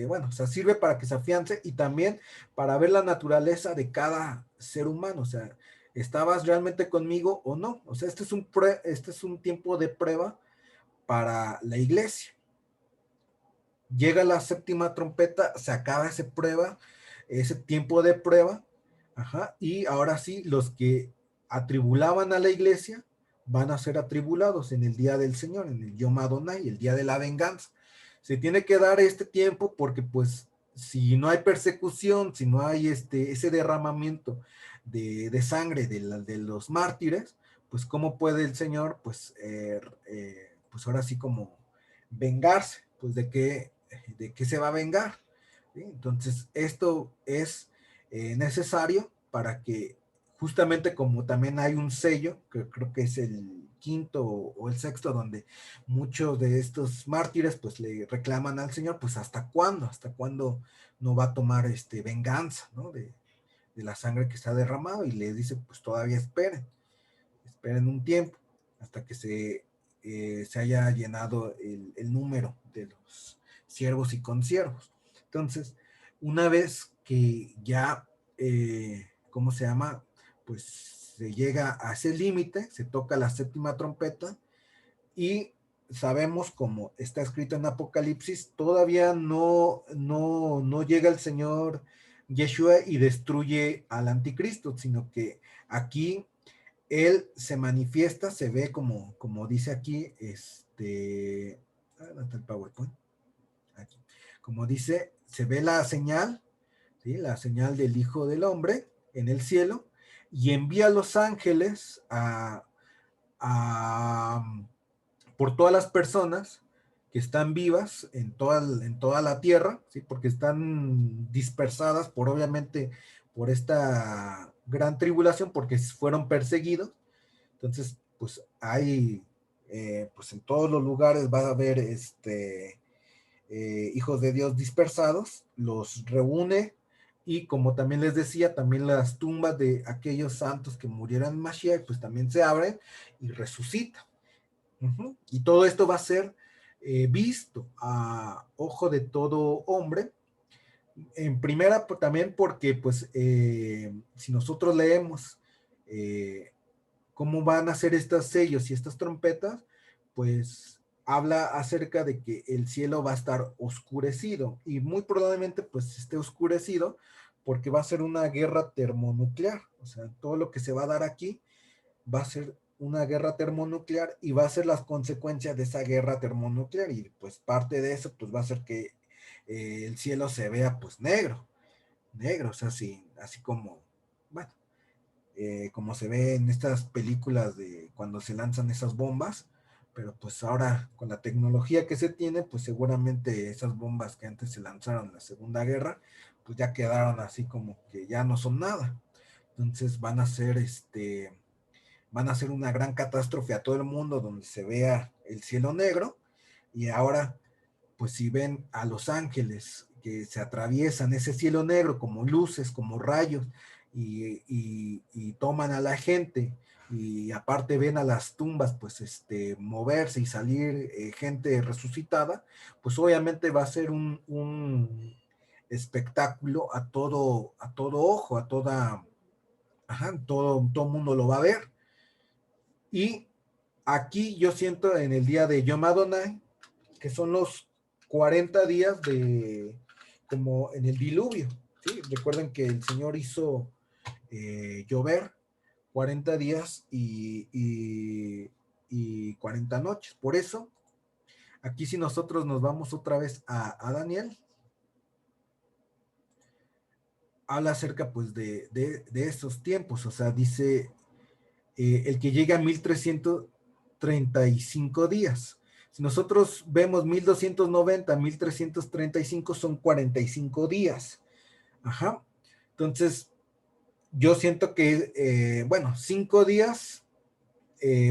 bueno, o sea, sirve para que se afiance y también para ver la naturaleza de cada ser humano, o sea, ¿estabas realmente conmigo o no? O sea, este es un tiempo de prueba para la iglesia. Llega la séptima trompeta, se acaba esa prueba, ese tiempo de prueba, ajá, y ahora sí, los que atribulaban a la iglesia van a ser atribulados en el día del Señor, en el Yom Adonai, el día de la venganza. Se tiene que dar este tiempo porque pues si no hay persecución, si no hay ese derramamiento de sangre de los mártires, pues cómo puede el Señor pues ahora sí como vengarse, pues de qué se va a vengar. ¿Sí? Entonces, esto es necesario para que justamente como también hay un sello, que creo que es el quinto o el sexto, donde muchos de estos mártires pues le reclaman al Señor, pues hasta cuándo no va a tomar venganza, ¿no? De la sangre que está derramado y le dice pues todavía esperen un tiempo hasta que se haya llenado el número de los siervos y consiervos. Entonces, una vez que ya, ¿cómo se llama? Pues se llega a ese límite, se toca la séptima trompeta y sabemos, como está escrito en Apocalipsis, todavía no llega el Señor Yeshua y destruye al anticristo, sino que aquí él se manifiesta, se ve como dice aquí, ¿dónde está el PowerPoint? Aquí. Como dice, se ve la señal, ¿sí? La señal del Hijo del Hombre en el cielo, y envía a los ángeles a por todas las personas que están vivas en toda la tierra, ¿sí? Porque están dispersadas por obviamente por esta gran tribulación, porque fueron perseguidos. Entonces, pues hay, pues en todos los lugares va a haber hijos de Dios dispersados, los reúne y como también les decía, también las tumbas de aquellos santos que murieron en Mashiach, pues también se abren y resucitan. Uh-huh. Y todo esto va a ser visto a ojo de todo hombre. En primera, también porque, pues, si nosotros leemos cómo van a ser estos sellos y estas trompetas, pues habla acerca de que el cielo va a estar oscurecido y muy probablemente pues esté oscurecido porque va a ser una guerra termonuclear. O sea, todo lo que se va a dar aquí va a ser una guerra termonuclear y va a ser las consecuencias de esa guerra termonuclear y pues parte de eso pues va a ser que el cielo se vea pues negro, o sea, así como, bueno, como se ve en estas películas de cuando se lanzan esas bombas, pero pues ahora con la tecnología que se tiene, pues seguramente esas bombas que antes se lanzaron en la Segunda Guerra, pues ya quedaron así como que ya no son nada. Entonces van a ser una gran catástrofe a todo el mundo donde se vea el cielo negro y ahora pues si ven a los ángeles que se atraviesan ese cielo negro como luces, como rayos y toman a la gente y aparte ven a las tumbas pues moverse y salir gente resucitada, pues obviamente va a ser un espectáculo a todo ojo, ajá, todo mundo lo va a ver. Y aquí yo siento en el día de Yom Adonai, que son los 40 días como en el diluvio, ¿sí? Recuerden que el Señor hizo llover 40 días y 40 noches. Por eso, aquí si nosotros nos vamos otra vez a Daniel, habla acerca pues de estos tiempos, o sea, dice el que llega a 1335 días. Si nosotros vemos 1290, 1335 son 45 días. Ajá. Entonces, yo siento que, bueno, 5 días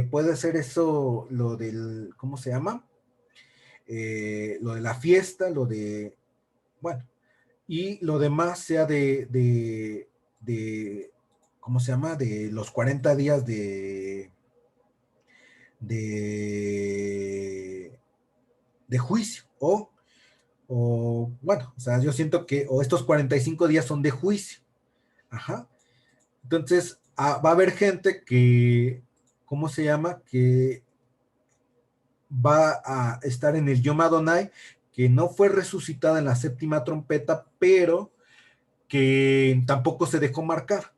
puede ser eso, lo del, ¿cómo se llama? Lo de la fiesta, lo de, bueno, y lo demás sea de ¿cómo se llama? De los 40 días de, de juicio, bueno, o sea, yo siento que, o estos 45 días son de juicio, ajá. Entonces, va a haber gente que, ¿cómo se llama? Que va a estar en el Yom Adonai, que no fue resucitada en la séptima trompeta, pero que tampoco se dejó marcar.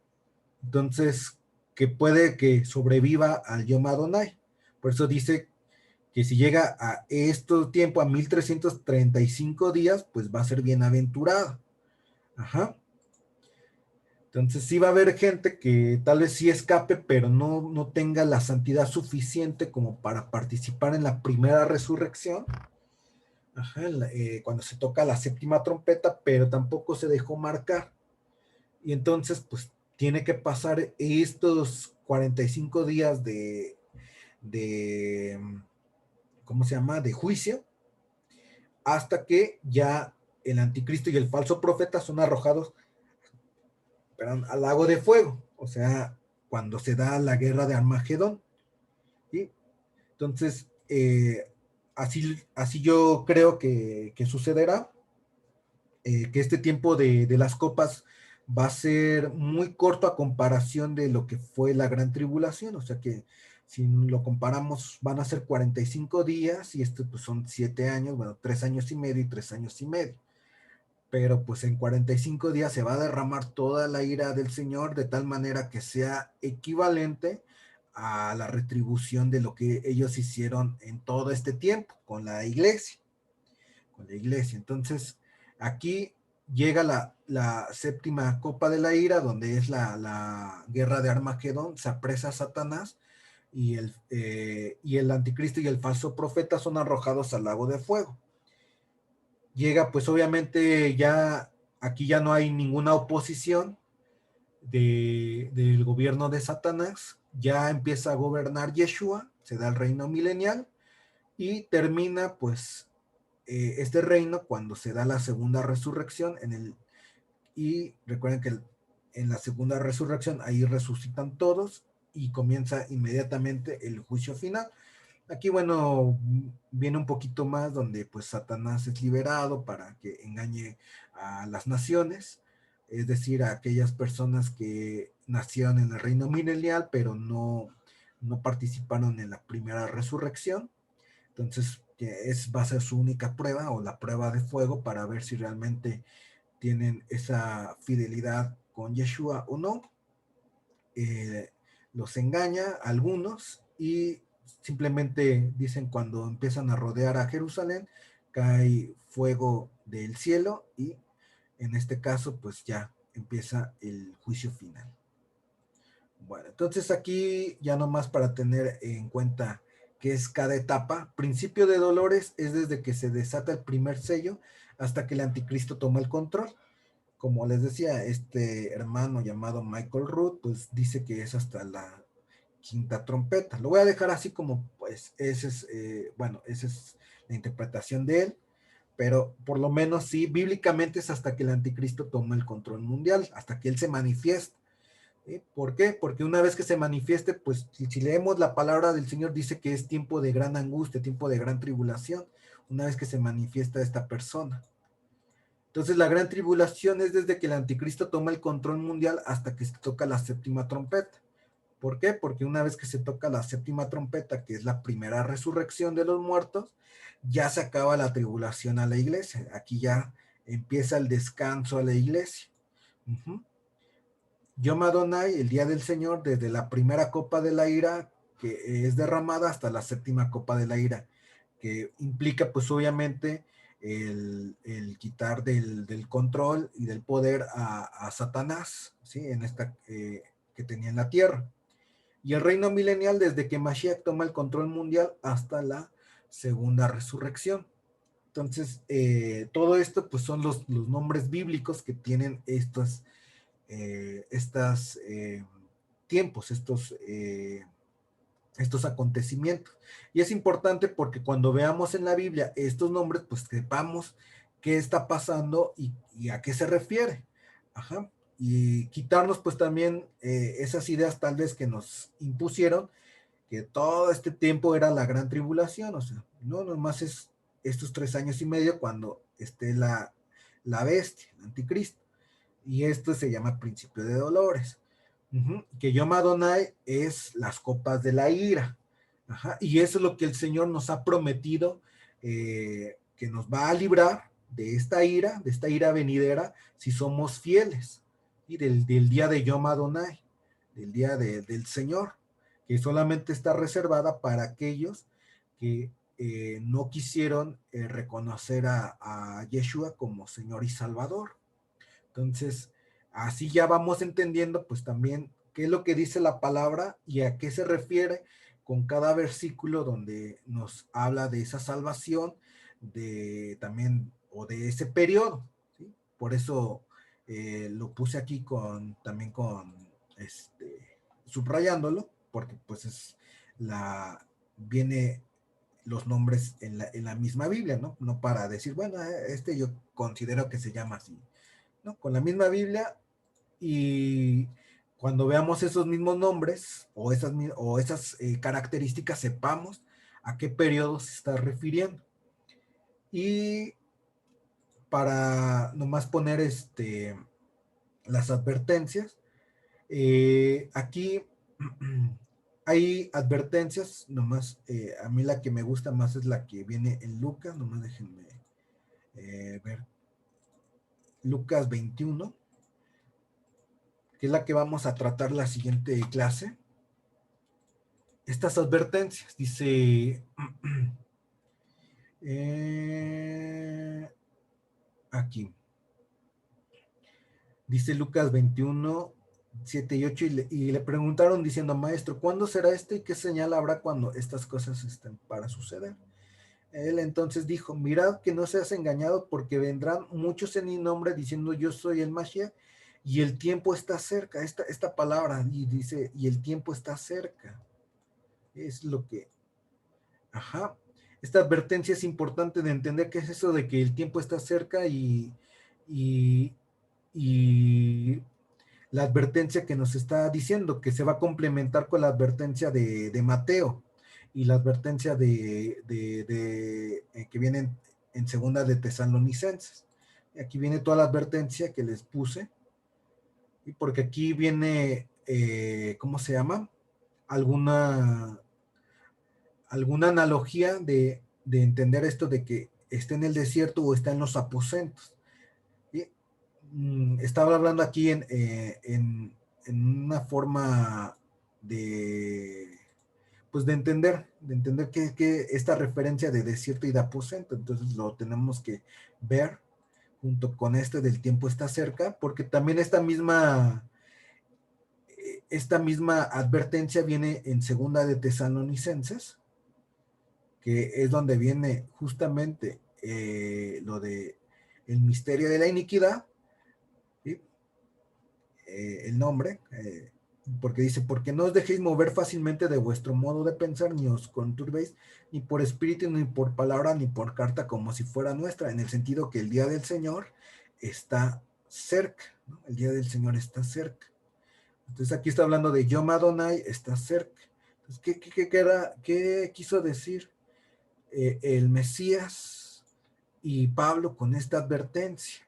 Entonces, que puede que sobreviva al Yom Adonai. Por eso dice que si llega a este tiempo, a 1335 días, pues va a ser bienaventurado. Ajá. Entonces sí va a haber gente que tal vez sí escape, pero no tenga la santidad suficiente como para participar en la primera resurrección. Ajá, cuando se toca la séptima trompeta, pero tampoco se dejó marcar. Y entonces, pues, tiene que pasar estos 45 días de ¿cómo se llama? De juicio, hasta que ya el anticristo y el falso profeta son arrojados, perdón, al lago de fuego. O sea, cuando se da la guerra de Armagedón. ¿Sí? Entonces, así yo creo que sucederá. Que este tiempo de las copas va a ser muy corto a comparación de lo que fue la gran tribulación, o sea que si lo comparamos van a ser 45 días y esto pues son 7 años, bueno, 3 años y medio y 3 años y medio, pero pues en 45 días se va a derramar toda la ira del Señor de tal manera que sea equivalente a la retribución de lo que ellos hicieron en todo este tiempo con la iglesia, Entonces, aquí llega la séptima copa de la ira, donde es la guerra de Armagedón, se apresa a Satanás y el anticristo y el falso profeta son arrojados al lago de fuego. Llega, pues obviamente ya, aquí ya no hay ninguna oposición del gobierno de Satanás, ya empieza a gobernar Yeshua, se da el reino milenial y termina pues este reino cuando se da la segunda resurrección y recuerden que en la segunda resurrección ahí resucitan todos y comienza inmediatamente el juicio final. Aquí, bueno, viene un poquito más donde pues Satanás es liberado para que engañe a las naciones, es decir, a aquellas personas que nacieron en el reino milenial, pero no participaron en la primera resurrección. Entonces, va a ser su única prueba o la prueba de fuego para ver si realmente tienen esa fidelidad con Yeshua o no. Los engaña a algunos y simplemente dicen cuando empiezan a rodear a Jerusalén, cae fuego del cielo y en este caso pues ya empieza el juicio final. Bueno, entonces aquí ya nomás para tener en cuenta qué es cada etapa. Principio de dolores es desde que se desata el primer sello hasta que el anticristo toma el control. Como les decía, este hermano llamado Michael Root, pues dice que es hasta la quinta trompeta. Lo voy a dejar así como, pues, bueno, esa es la interpretación de él, pero por lo menos sí, bíblicamente es hasta que el anticristo toma el control mundial, hasta que él se manifiesta. ¿Sí? ¿Por qué? Porque una vez que se manifieste, pues si leemos la palabra del Señor, dice que es tiempo de gran angustia, tiempo de gran tribulación, una vez que se manifiesta esta persona. Entonces la gran tribulación es desde que el anticristo toma el control mundial hasta que se toca la séptima trompeta. ¿Por qué? Porque una vez que se toca la séptima trompeta, que es la primera resurrección de los muertos, ya se acaba la tribulación a la iglesia. Aquí ya empieza el descanso a la iglesia. Yom Adonai, el día del Señor, desde la primera copa de la ira que es derramada hasta la séptima copa de la ira, que implica pues obviamente el quitar del control y del poder a Satanás, ¿sí? En esta que tenía en la tierra. Y el reino milenial desde que Mashiach toma el control mundial hasta la segunda resurrección. Entonces, todo esto pues son los nombres bíblicos que tienen estas tiempos, estos acontecimientos. Y es importante porque cuando veamos en la Biblia estos nombres, pues sepamos qué está pasando y a qué se refiere. Ajá. Y quitarnos pues también esas ideas tal vez que nos impusieron, que todo este tiempo era la gran tribulación, o sea, no nomás es estos 3 años y medio cuando esté la bestia, el anticristo. Y esto se llama principio de dolores. Que Yom Adonai es las copas de la ira. Ajá. Y eso es lo que el Señor nos ha prometido, que nos va a librar de esta ira venidera, si somos fieles. Y del día de Yom Adonai, del día del Señor, que solamente está reservada para aquellos que no quisieron reconocer a Yeshua como Señor y Salvador. Entonces, así ya vamos entendiendo pues también qué es lo que dice la palabra y a qué se refiere con cada versículo donde nos habla de esa salvación, de también, o de ese periodo, ¿sí? Por eso lo puse aquí también con, subrayándolo, porque pues viene los nombres en la misma Biblia, ¿no? No para decir, bueno, yo considero que se llama así, ¿no? Con la misma Biblia, y cuando veamos esos mismos nombres o esas características, sepamos a qué periodo se está refiriendo. Y para nomás poner las advertencias, aquí hay advertencias, nomás a mí la que me gusta más es la que viene en Lucas, nomás déjenme ver, Lucas 21, que es la que vamos a tratar la siguiente clase. Estas advertencias, dice, aquí, dice Lucas 21, 7 y 8, y le preguntaron diciendo, maestro, ¿cuándo será esto y qué señal habrá cuando estas cosas estén para suceder? Él entonces dijo, mirad que no seas engañado, porque vendrán muchos en mi nombre diciendo yo soy el Mashiach, y el tiempo está cerca. Esta palabra, y dice, y el tiempo está cerca. Es lo que, ajá. Esta advertencia es importante de entender qué es eso de que el tiempo está cerca, y, y la advertencia que nos está diciendo, que se va a complementar con la advertencia de Mateo y la advertencia que viene en segunda de Tesalonicenses. Aquí viene toda la advertencia que les puse, y porque aquí viene, ¿cómo se llama? Alguna analogía de entender esto de que está en el desierto o está en los aposentos. ¿Sí? Estaba hablando aquí en una forma de, pues de entender que esta referencia de desierto y de aposento, entonces lo tenemos que ver junto con del tiempo está cerca, porque también esta misma advertencia viene en segunda de Tesalonicenses, que es donde viene justamente lo de el misterio de la iniquidad, ¿sí? El nombre, porque dice, porque no os dejéis mover fácilmente de vuestro modo de pensar, ni os conturbéis, ni por espíritu, ni por palabra, ni por carta, como si fuera nuestra, en el sentido que el día del Señor está cerca, ¿no? El día del Señor está cerca. Entonces aquí está hablando de Yom Adonai, está cerca. Entonces, ¿qué quiso decir el Mesías y Pablo con esta advertencia?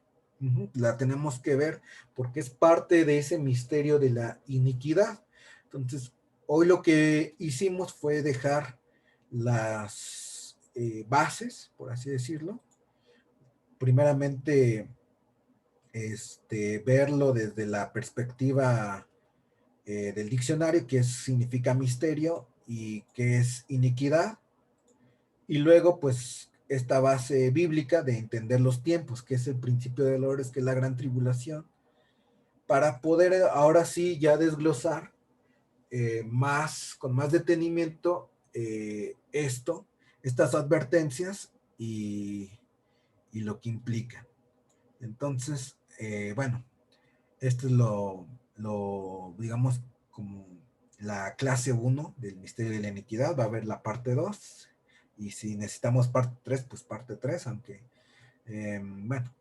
La tenemos que ver porque es parte de ese misterio de la iniquidad. Entonces, hoy lo que hicimos fue dejar las bases, por así decirlo. Primeramente, verlo desde la perspectiva del diccionario, que significa misterio y que es iniquidad. Y luego, pues, esta base bíblica de entender los tiempos, que es el principio de dolores, que es la gran tribulación, para poder ahora sí ya desglosar con más detenimiento estas advertencias y lo que implica. Entonces, bueno, esto es digamos, como la clase 1 del misterio de la iniquidad. Va a haber la parte 2, y si necesitamos parte 3, pues parte 3, aunque, bueno,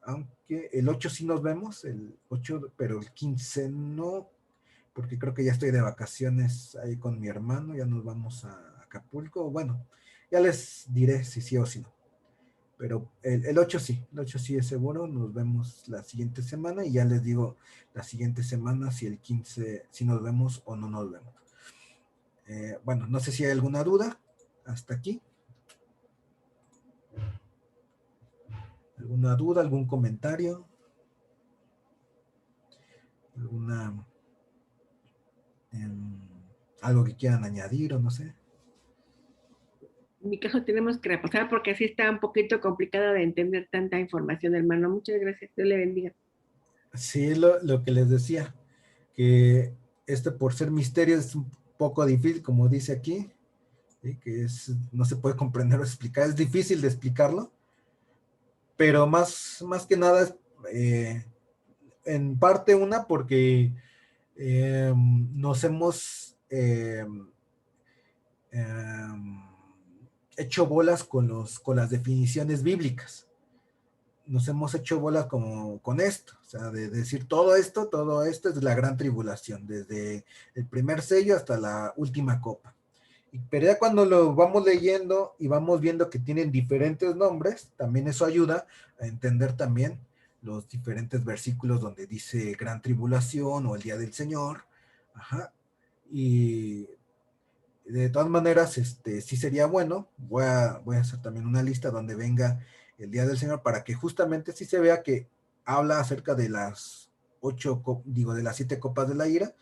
aunque el 8 sí nos vemos, el 8, pero el 15 no, porque creo que ya estoy de vacaciones ahí con mi hermano, ya nos vamos a Acapulco. Bueno, ya les diré si sí o si no. Pero el 8 sí, el 8 sí es seguro. Nos vemos la siguiente semana y ya les digo la siguiente semana si el 15, si nos vemos o no nos vemos. Bueno, no sé si hay alguna duda hasta aquí. ¿Alguna duda, algún comentario? ¿Alguna, algo que quieran añadir o no sé? En mi caso tenemos que repasar porque así está un poquito complicado de entender tanta información, hermano. Muchas gracias. Dios le bendiga. Sí, lo que les decía, que por ser misterio es un poco difícil, como dice aquí, ¿sí? Que no se puede comprender o explicar, es difícil de explicarlo, pero más que nada es, en parte una, porque nos hemos hecho bolas con las definiciones bíblicas. Nos hemos hecho bolas con esto, o sea, de decir todo esto es la gran tribulación, desde el primer sello hasta la última copa. Pero ya cuando lo vamos leyendo y vamos viendo que tienen diferentes nombres, también eso ayuda a entender también los diferentes versículos donde dice gran tribulación o el día del Señor. Ajá. Y de todas maneras, sí sería bueno. Voy a hacer también una lista donde venga el día del Señor para que justamente sí se vea que habla acerca de las de las 7 copas de la ira,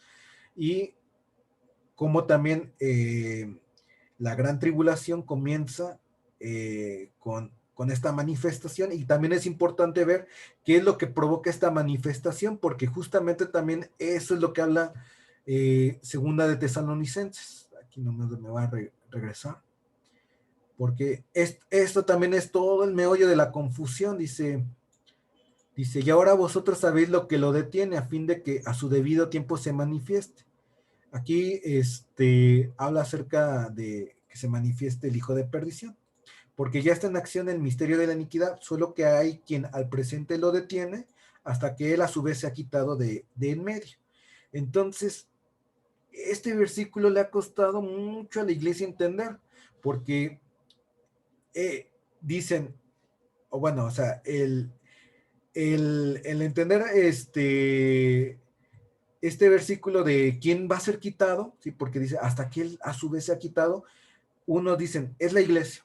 y como también la gran tribulación comienza con esta manifestación, y también es importante ver qué es lo que provoca esta manifestación, porque justamente también eso es lo que habla segunda de Tesalonicenses. Aquí no me va a regresar, porque esto también es todo el meollo de la confusión. Dice, y ahora vosotros sabéis lo que lo detiene, a fin de que a su debido tiempo se manifieste. Aquí habla acerca de que se manifieste el hijo de perdición, porque ya está en acción el misterio de la iniquidad, solo que hay quien al presente lo detiene hasta que él a su vez se ha quitado de en medio. Entonces, este versículo le ha costado mucho a la iglesia entender, porque dicen, o bueno, o sea, el entender este versículo de quién va a ser quitado, ¿sí? Porque dice, hasta que él a su vez se ha quitado, unos dicen, es la iglesia.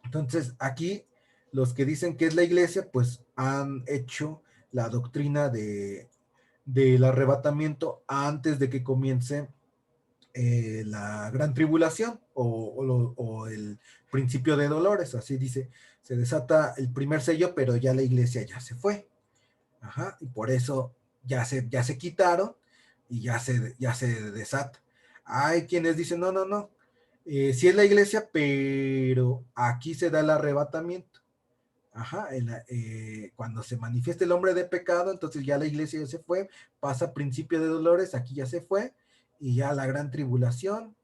Entonces, aquí los que dicen que es la iglesia, pues han hecho la doctrina del arrebatamiento antes de que comience la gran tribulación o el principio de dolores. Así dice, se desata el primer sello, pero ya la iglesia ya se fue. Ajá, y por eso ya se quitaron y ya se desata. Hay quienes dicen, no, no, no, sí es la iglesia, pero aquí se da el arrebatamiento. Ajá, cuando se manifiesta el hombre de pecado, entonces ya la iglesia ya se fue, pasa principio de dolores, aquí ya se fue, y ya la gran tribulación.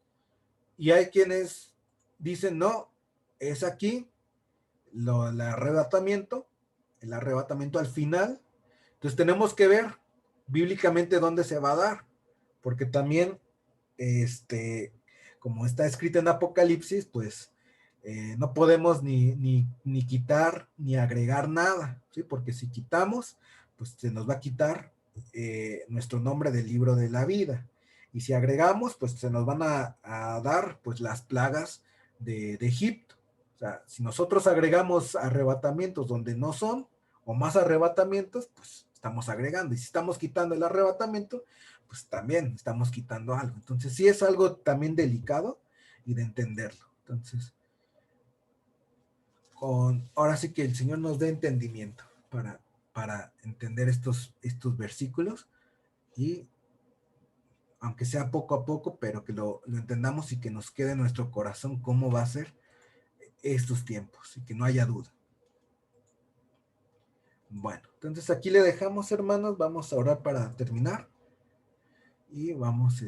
Y hay quienes dicen, no, es aquí el arrebatamiento al final. Entonces tenemos que ver bíblicamente dónde se va a dar, porque también, como está escrito en Apocalipsis, pues no podemos ni quitar ni agregar nada, ¿sí? Porque si quitamos, pues se nos va a quitar nuestro nombre del libro de la vida. Y si agregamos, pues se nos van a dar pues las plagas de Egipto. O sea, si nosotros agregamos arrebatamientos donde no son, o más arrebatamientos, pues estamos agregando. Y si estamos quitando el arrebatamiento, pues también estamos quitando algo. Entonces sí es algo también delicado y de entenderlo. Entonces, ahora sí que el Señor nos dé entendimiento para entender estos versículos, y aunque sea poco a poco, pero que lo entendamos y que nos quede en nuestro corazón cómo va a ser estos tiempos y que no haya duda. Bueno, entonces aquí le dejamos, hermanos. Vamos a orar para terminar. Y vamos,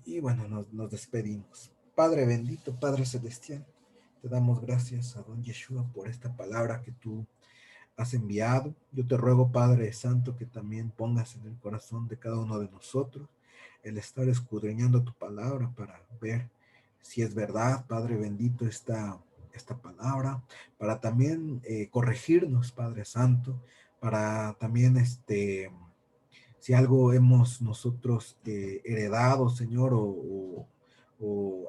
y bueno, nos despedimos. Padre bendito, Padre celestial, te damos gracias a don Yeshua por esta palabra que tú has enviado. Yo te ruego, Padre Santo, que también pongas en el corazón de cada uno de nosotros el estar escudriñando tu palabra para ver si es verdad, Padre bendito, esta palabra, para también corregirnos, Padre Santo, para también si algo hemos nosotros heredado, Señor, o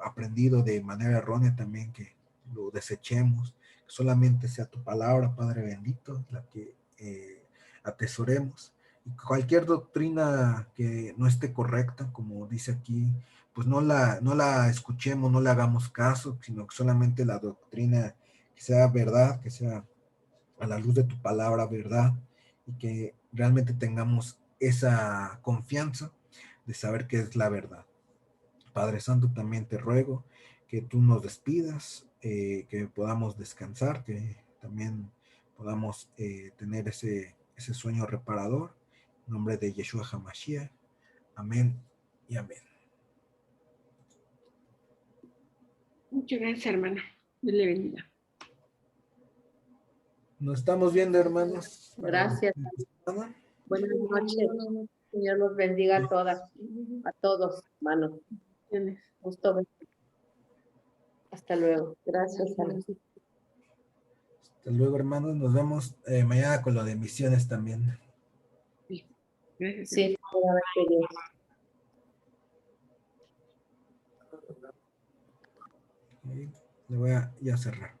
aprendido de manera errónea también, que lo desechemos, que solamente sea tu palabra, Padre bendito, la que atesoremos. Y cualquier doctrina que no esté correcta, como dice aquí, pues no la escuchemos, no le hagamos caso, sino que solamente la doctrina que sea verdad, que sea a la luz de tu palabra, verdad, y que realmente tengamos esa confianza de saber que es la verdad. Padre Santo, también te ruego que tú nos despidas, que podamos descansar, que también podamos tener ese sueño reparador. En nombre de Yeshua HaMashiach. Amén y amén. Muchas gracias, hermano. Dios le bendiga. Nos estamos viendo, hermanos. Gracias. Buenas noches. Señor los bendiga a todas, a todos, hermanos. Gusto ver. Hasta luego. Gracias. Hasta luego, hermanos. Nos vemos mañana con lo de misiones también. Sí, gracias. Sí, Le voy a ya cerrar.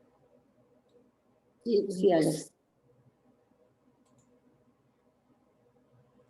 sí, Alex.